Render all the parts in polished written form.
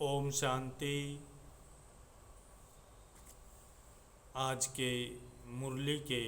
ओम शांति। आज के मुरली के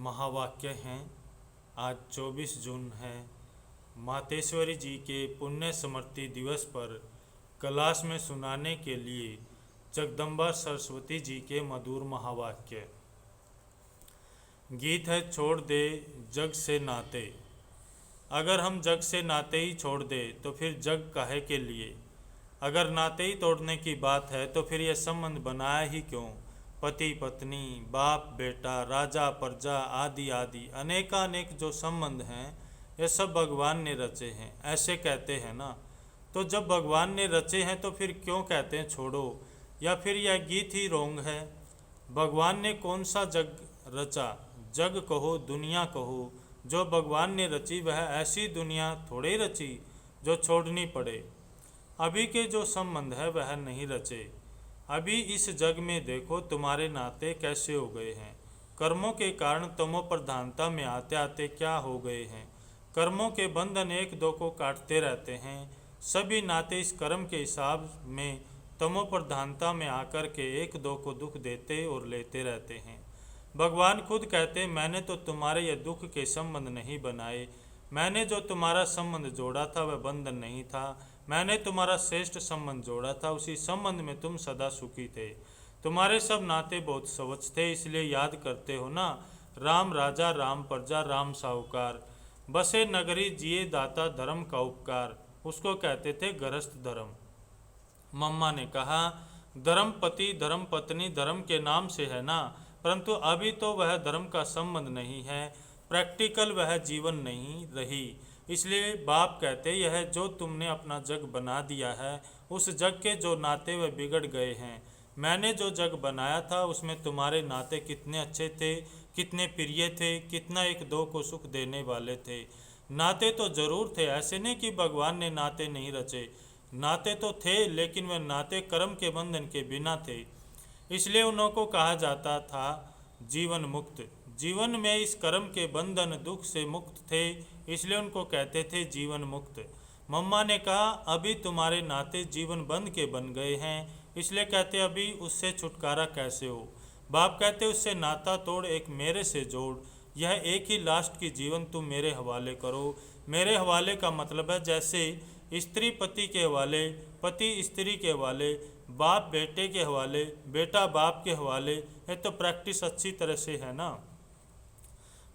महावाक्य हैं। आज 24 जून है। मातेश्वरी जी के पुण्य स्मृति दिवस पर क्लास में सुनाने के लिए जगदम्बा सरस्वती जी के मधुर महावाक्य। गीत है छोड़ दे जग से नाते। अगर हम जग से नाते ही छोड़ दे तो फिर जग काहे के लिए। अगर नाते ही तोड़ने की बात है तो फिर यह संबंध बनाया ही क्यों। पति पत्नी, बाप बेटा, राजा प्रजा आदि आदि अनेकानेक जो संबंध हैं ये सब भगवान ने रचे हैं, ऐसे कहते हैं ना। तो जब भगवान ने रचे हैं तो फिर क्यों कहते हैं छोड़ो। या फिर यह गीत ही रोंग है। भगवान ने कौन सा जग रचा। जग कहो दुनिया कहो, जो भगवान ने रची वह ऐसी दुनिया थोड़े रची जो छोड़नी पड़े। अभी के जो संबंध है वह नहीं रचे। अभी इस जग में देखो तुम्हारे नाते कैसे हो गए हैं। कर्मों के कारण तमो प्रधानता में आते आते क्या हो गए हैं। कर्मों के बंधन एक दो को काटते रहते हैं। सभी नाते इस कर्म के हिसाब में तमो प्रधानता में आकर के एक दो को दुख देते और लेते रहते हैं। भगवान खुद कहते मैंने तो तुम्हारे ये दुख के संबंध नहीं बनाए। मैंने जो तुम्हारा संबंध जोड़ा था वह बंधन नहीं था। मैंने तुम्हारा श्रेष्ठ संबंध जोड़ा था, उसी संबंध में तुम सदा सुखी थे। तुम्हारे सब नाते बहुत स्वच्छ थे, इसलिए याद करते हो ना। राम राजा राम प्रजा राम साहूकार, बसे नगरी जिए दाता धर्म का उपकार। उसको कहते थे गृहस्थ धर्म। मम्मा ने कहा धर्म पति धर्म पत्नी धर्म के नाम से है ना, परंतु अभी तो वह धर्म का संबंध नहीं है। प्रैक्टिकल वह जीवन नहीं रही। इसलिए बाप कहते यह जो तुमने अपना जग बना दिया है उस जग के जो नाते वे बिगड़ गए हैं। मैंने जो जग बनाया था उसमें तुम्हारे नाते कितने अच्छे थे, कितने प्रिय थे, कितना एक दो को सुख देने वाले थे। नाते तो जरूर थे, ऐसे नहीं कि भगवान ने नाते नहीं रचे। नाते तो थे, लेकिन वे नाते कर्म के बंधन के बिना थे। इसलिए उन्हों को कहा जाता था जीवन मुक्त। जीवन में इस कर्म के बंधन दुख से मुक्त थे, इसलिए उनको कहते थे जीवन मुक्त। मम्मा ने कहा अभी तुम्हारे नाते जीवन बंध के बन गए हैं, इसलिए कहते अभी उससे छुटकारा कैसे हो। बाप कहते उससे नाता तोड़ एक मेरे से जोड़। यह एक ही लास्ट की जीवन तुम मेरे हवाले करो। मेरे हवाले का मतलब है जैसे स्त्री पति के हवाले, पति स्त्री के हवाले, बाप बेटे के हवाले, बेटा बाप के हवाले। ये तो प्रैक्टिस अच्छी तरह से है ना।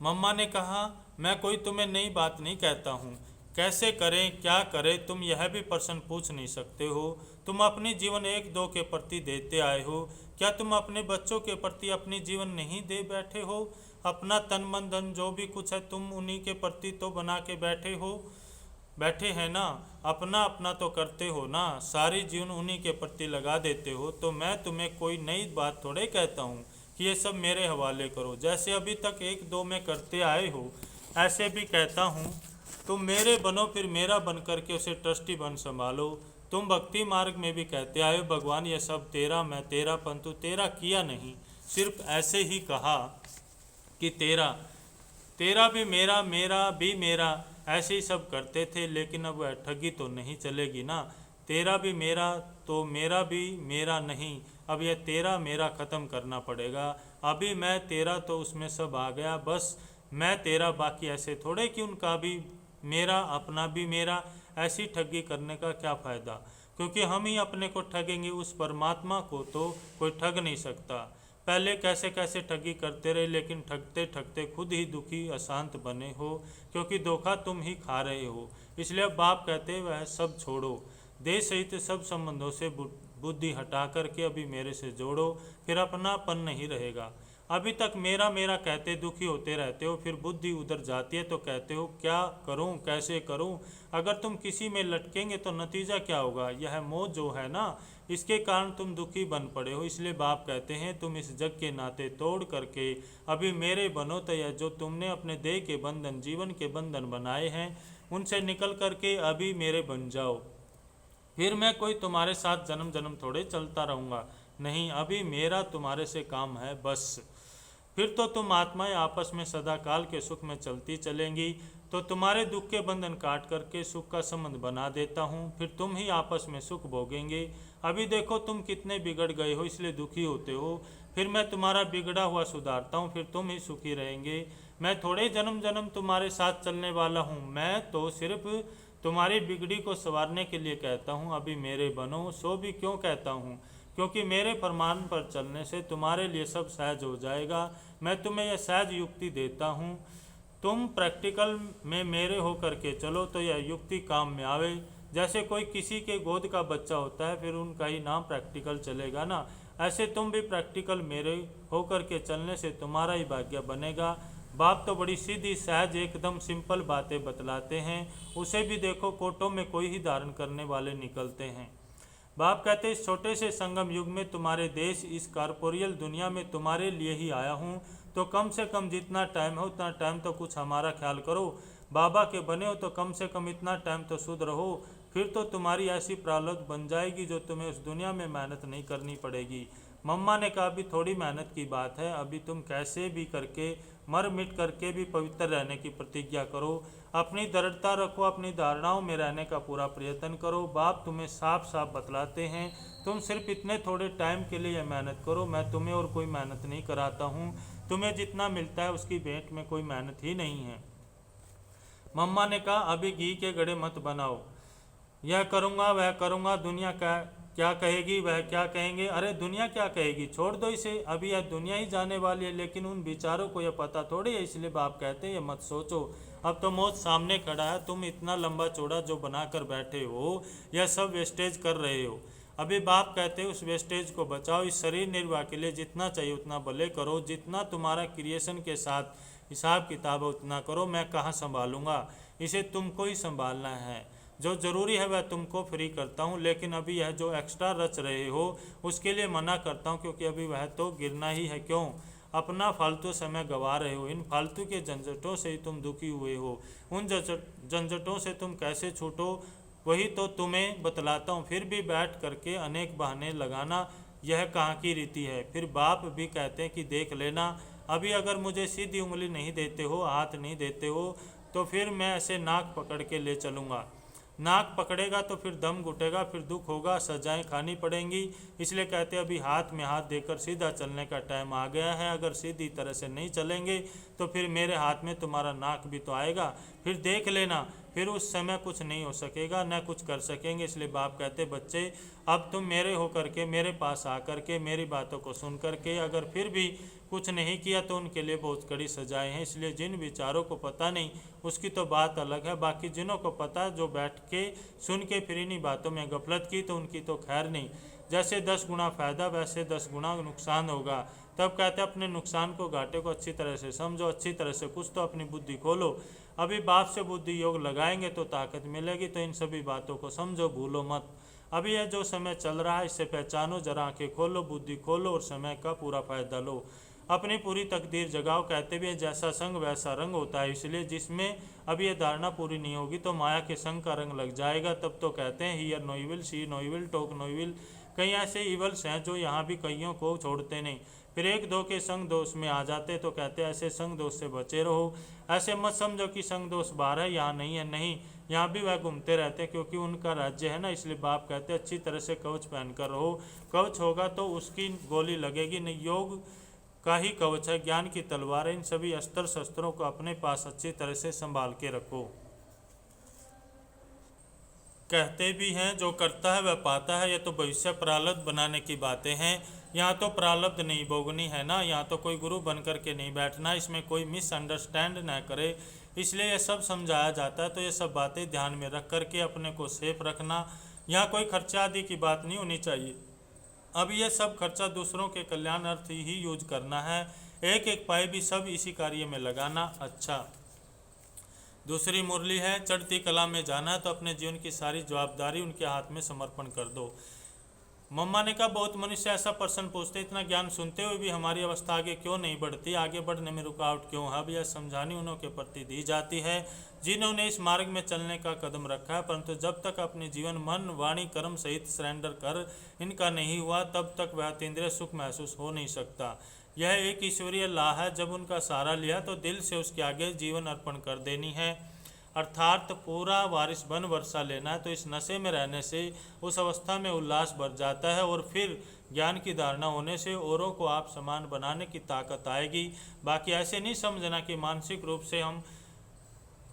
मम्मा ने कहा मैं कोई तुम्हें नई बात नहीं कहता हूँ। कैसे करें क्या करें तुम यह भी प्रश्न पूछ नहीं सकते हो। तुम अपनी जीवन एक दो के प्रति देते आए हो, क्या तुम अपने बच्चों के प्रति अपनी जीवन नहीं दे बैठे हो। अपना तन मन धन जो भी कुछ है तुम उन्हीं के प्रति तो बना के बैठे हैं ना। अपना अपना तो करते हो ना, सारी जीवन उन्हीं के प्रति लगा देते हो। तो मैं तुम्हें कोई नई बात थोड़े कहता हूँ कि ये सब मेरे हवाले करो। जैसे अभी तक एक दो में करते आए हो ऐसे भी कहता हूँ तुम मेरे बनो, फिर मेरा बन करके उसे ट्रस्टी बन संभालो। तुम भक्ति मार्ग में भी कहते आए हो भगवान ये सब तेरा मैं तेरा, परंतु तेरा किया नहीं, सिर्फ ऐसे ही कहा कि तेरा तेरा भी मेरा, मेरा भी मेरा, ऐसे ही सब करते थे। लेकिन अब वह ठगी तो नहीं चलेगी ना। तेरा भी मेरा तो मेरा भी मेरा नहीं, अब यह तेरा मेरा ख़त्म करना पड़ेगा। अभी मैं तेरा तो उसमें सब आ गया, बस मैं तेरा, बाकी ऐसे थोड़े कि उनका भी मेरा अपना भी मेरा। ऐसी ठगी करने का क्या फ़ायदा, क्योंकि हम ही अपने को ठगेंगे, उस परमात्मा को तो कोई ठग नहीं सकता। पहले कैसे कैसे ठगी करते रहे, लेकिन ठगते ठगते खुद ही दुखी अशांत बने हो, क्योंकि धोखा तुम ही खा रहे हो। इसलिए अब बाप कहते वह सब छोड़ो, देह सहित सब संबंधों से बुद्धि हटा करके अभी मेरे से जोड़ो, फिर अपनापन नहीं रहेगा। अभी तक मेरा मेरा कहते दुखी होते रहते हो, फिर बुद्धि उधर जाती है तो कहते हो क्या करूं कैसे करूं। अगर तुम किसी में लटकेंगे तो नतीजा क्या होगा। यह मोह जो है ना, इसके कारण तुम दुखी बन पड़े हो। इसलिए बाप कहते हैं तुम इस जग के नाते तोड़ करके अभी मेरे बनो। तो यह जो तुमने अपने देह के बंधन जीवन के बंधन बनाए हैं उनसे निकल करके अभी मेरे बन जाओ। फिर मैं कोई तुम्हारे साथ जन्म जन्म थोड़े चलता रहूँगा, नहीं, अभी मेरा तुम्हारे से काम है बस। फिर तो तुम आत्माएं आपस में सदा काल के सुख में चलती चलेंगी। तो तुम्हारे दुख के बंधन काट करके सुख का संबंध बना देता हूँ, फिर तुम ही आपस में सुख भोगेंगे। अभी देखो तुम कितने बिगड़ गए हो, इसलिए दुखी होते हो। फिर मैं तुम्हारा बिगड़ा हुआ सुधारता हूँ, फिर तुम ही सुखी रहेंगे। मैं थोड़े जन्म जन्म तुम्हारे साथ चलने वाला हूँ, मैं तो सिर्फ तुम्हारी बिगड़ी को संवारने के लिए कहता हूँ। अभी मेरे बनो, सो भी क्यों कहता हूँ, क्योंकि मेरे फरमान पर चलने से तुम्हारे लिए सब सहज हो जाएगा। मैं तुम्हें यह सहज युक्ति देता हूँ, तुम प्रैक्टिकल में मेरे हो करके चलो तो यह युक्ति काम में आवे। जैसे कोई किसी के गोद का बच्चा होता है, फिर उनका ही नाम प्रैक्टिकल चलेगा ना, ऐसे तुम भी प्रैक्टिकल मेरे हो करके चलने से तुम्हारा ही भाग्य बनेगा। बाप तो बड़ी सीधी सहज एकदम सिंपल बातें बतलाते हैं, उसे भी देखो कोटों में कोई ही धारण करने वाले निकलते हैं। बाप कहते इस छोटे से संगम युग में तुम्हारे देश, इस कॉर्पोरियल दुनिया में तुम्हारे लिए ही आया हूँ, तो कम से कम जितना टाइम हो उतना टाइम तो कुछ हमारा ख्याल करो। बाबा के बने हो तो कम से कम इतना टाइम तो शुद्ध रहो, फिर तो तुम्हारी ऐसी प्रारब्ध बन जाएगी जो तुम्हें उस दुनिया में मेहनत नहीं करनी पड़ेगी। मम्मा ने कहा अभी थोड़ी मेहनत की बात है, अभी तुम कैसे भी करके मर मिट करके भी पवित्र रहने की प्रतिज्ञा करो, अपनी दृढ़ता रखो, अपनी धारणाओं में रहने का पूरा प्रयत्न करो। बाप तुम्हें साफ साफ बतलाते हैं, तुम सिर्फ इतने थोड़े टाइम के लिए यह मेहनत करो, मैं तुम्हें और कोई मेहनत नहीं कराता हूँ, तुम्हें जितना मिलता है उसकी भेंट में कोई मेहनत ही नहीं है। मम्मा ने कहा अभी घी के गड़े मत बनाओ, यह करूँगा वह करूँगा, दुनिया का क्या कहेगी वह क्या कहेंगे। अरे दुनिया क्या कहेगी, छोड़ दो इसे, अभी यह दुनिया ही जाने वाली है, लेकिन उन बेचारों को यह पता थोड़ी है, इसलिए बाप कहते हैं ये मत सोचो, अब तो मौत सामने खड़ा है, तुम इतना लंबा चौड़ा जो बनाकर बैठे हो यह सब वेस्टेज कर रहे हो। अभी बाप कहते हैं उस वेस्टेज को बचाओ, इस शरीर निर्वाह के लिए जितना चाहिए उतना भले करो, जितना तुम्हारा क्रिएशन के साथ हिसाब किताब है उतना करो, मैं कहाँ संभालूंगा, इसे तुमको ही संभालना है, जो ज़रूरी है वह तुमको फ्री करता हूँ, लेकिन अभी यह जो एक्स्ट्रा रच रहे हो उसके लिए मना करता हूँ, क्योंकि अभी वह तो गिरना ही है। क्यों अपना फालतू समय गंवा रहे हो, इन फालतू के झंझटों से ही तुम दुखी हुए हो, उन झंझटों से तुम कैसे छूटो वही तो तुम्हें बतलाता हूँ। फिर भी बैठ करके अनेक बहाने लगाना यह कहाँ की रीति है। फिर बाप भी कहते हैं कि देख लेना, अभी अगर मुझे सीधी उंगली नहीं देते हो, हाथ नहीं देते हो, तो फिर मैं ऐसे नाक पकड़ के ले चलूँगा, नाक पकड़ेगा तो फिर दम घुटेगा, फिर दुख होगा, सजाएं खानी पड़ेंगी, इसलिए कहते हैं अभी हाथ में हाथ देकर सीधा चलने का टाइम आ गया है। अगर सीधी तरह से नहीं चलेंगे तो फिर मेरे हाथ में तुम्हारा नाक भी तो आएगा, फिर देख लेना, फिर उस समय कुछ नहीं हो सकेगा, न कुछ कर सकेंगे। इसलिए बाप कहते बच्चे अब तुम मेरे हो करके मेरे पास आ करके मेरी बातों को सुन करके अगर फिर भी कुछ नहीं किया तो उनके लिए बहुत कड़ी सजाएं हैं। इसलिए जिन विचारों को पता नहीं उसकी तो बात अलग है, बाकी जिन्हों को पता जो बैठ के सुन के फिर इन्हीं बातों में गफलत की तो उनकी तो खैर नहीं। जैसे 10 गुना फ़ायदा वैसे 10 गुना नुकसान होगा। तब कहते हैं अपने नुकसान को घाटे को अच्छी तरह से समझो, अच्छी तरह से कुछ तो अपनी बुद्धि खोलो। अभी बाप से बुद्धि योग लगाएंगे तो ताकत मिलेगी, तो इन सभी बातों को समझो, भूलो मत। अभी यह जो समय चल रहा है इसे पहचानो, जरा आंखें खोलो, बुद्धि खोलो और समय का पूरा फायदा लो, अपनी पूरी तकदीर जगाओ। कहते भी जैसा संग वैसा रंग होता है, इसलिए जिसमें अभी यह धारणा पूरी नहीं होगी तो माया के संग का रंग लग जाएगा। तब तो कहते हैं hear no evil, see no evil, talk no evil. कई ऐसे इवल्स हैं जो यहाँ भी कईयों को छोड़ते नहीं, फिर एक दो के संग दोष में आ जाते, तो कहते हैं ऐसे संग दोष से बचे रहो। ऐसे मत समझो कि संग दोष बाहर है यहाँ नहीं है, नहीं, यहाँ भी वह घूमते रहते हैं, क्योंकि उनका राज्य है ना। इसलिए बाप कहते हैं अच्छी तरह से कवच पहन कर रहो, कवच होगा तो उसकी गोली लगेगी नहीं, योग का ही कवच है, ज्ञान की तलवार है। इन सभी अस्त्र शस्त्रों को अपने पास अच्छी तरह से संभाल के रखो। कहते भी हैं जो करता है वह पाता है, ये तो भविष्य प्रारब्ध बनाने की बातें हैं, यहाँ तो प्रारब्ध नहीं भोगनी है ना, यहाँ तो कोई गुरु बन कर के नहीं बैठना, इसमें कोई मिसअंडरस्टैंड ना करे, इसलिए ये सब समझाया जाता है। तो ये सब बातें ध्यान में रख करके अपने को सेफ रखना, यहाँ कोई खर्चा आदि की बात नहीं होनी चाहिए। अब ये सब खर्चा दूसरों के कल्याण अर्थ ही यूज करना है, एक एक पाई भी सब इसी कार्य में लगाना। अच्छा, दूसरी मुरली है चढ़ती कला में जाना है तो अपने जीवन की सारी जवाबदारी उनके हाथ में समर्पण कर दो। मम्मा ने कहा बहुत मनुष्य ऐसा प्रश्न पूछते, इतना ज्ञान सुनते हुए भी हमारी अवस्था आगे क्यों नहीं बढ़ती, आगे बढ़ने में रुकावट क्यों है। अब यह समझानी उन्हों के प्रति दी जाती है जिन्होंने इस मार्ग में चलने का कदम रखा है, परंतु जब तक अपने जीवन मन वाणी कर्म सहित सरेंडर कर इनका नहीं हुआ तब तक वह अतीन्द्रिय सुख महसूस हो नहीं सकता। यह एक ईश्वरीय ला है, जब उनका सहारा लिया तो दिल से उसके आगे जीवन अर्पण कर देनी है। अर्थात पूरा बारिश बन वर्षा लेना है, तो इस नशे में रहने से उस अवस्था में उल्लास बढ़ जाता है और फिर ज्ञान की धारणा होने से औरों को आप समान बनाने की ताकत आएगी। बाकी ऐसे नहीं समझना कि मानसिक रूप से हम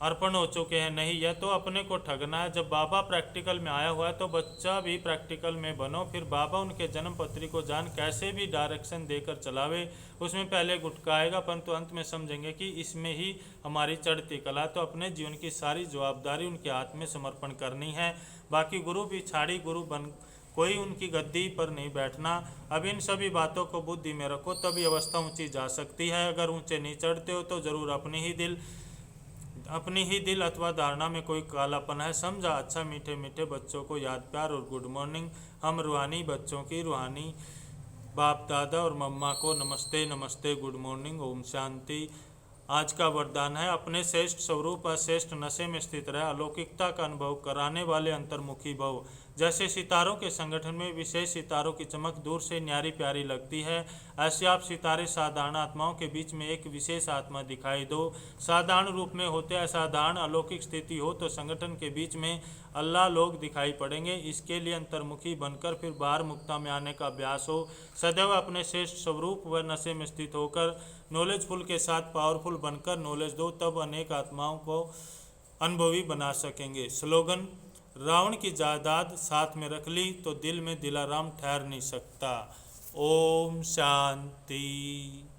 अर्पण हो चुके हैं, नहीं, यह तो अपने को ठगना है। जब बाबा प्रैक्टिकल में आया हुआ है तो बच्चा भी प्रैक्टिकल में बनो, फिर बाबा उनके जन्म पत्री को जान कैसे भी डायरेक्शन देकर चलावे, उसमें पहले गुटकाएगा परंतु अंत में समझेंगे कि इसमें ही हमारी चढ़ती कला। तो अपने जीवन की सारी जवाबदारी उनके हाथ में समर्पण करनी है। बाकी गुरु भी छाड़ी गुरु बन, कोई उनकी गद्दी पर नहीं बैठना। अब इन सभी बातों को बुद्धि में रखो, तभी अवस्था ऊंची जा सकती है। अगर ऊंचे नहीं चढ़ते हो तो जरूर अपनी ही दिल अथवा धारणा में कोई कालापन है, समझा। अच्छा, मीठे मीठे बच्चों को याद प्यार और गुड मॉर्निंग। हम रूहानी बच्चों की रूहानी बाप दादा और मम्मा को नमस्ते नमस्ते, गुड मॉर्निंग, ओम शांति। आज का वरदान है, अपने श्रेष्ठ स्वरूप श्रेष्ठ नशे में स्थित रहे, अलौकिकता का अनुभव कराने वाले अंतर्मुखी भव। जैसे सितारों के संगठन में विशेष सितारों की चमक दूर से न्यारी प्यारी लगती है, ऐसे आप सितारे साधारण आत्माओं के बीच में एक विशेष आत्मा दिखाई दो। साधारण रूप में होते असाधारण अलौकिक स्थिति हो तो संगठन के बीच में अल्लाह लोग दिखाई पड़ेंगे। इसके लिए अंतर्मुखी बनकर फिर बाहर मुक्ता में आने का अभ्यास हो। सदैव अपने श्रेष्ठ स्वरूप व नशे में स्थित होकर नॉलेजफुल के साथ पावरफुल बनकर नॉलेज दो, तब अनेक आत्माओं को अनुभवी बना सकेंगे। स्लोगन, रावण की जायदाद साथ में रख ली तो दिल में दिलाराम ठहर नहीं सकता। ओम शांति।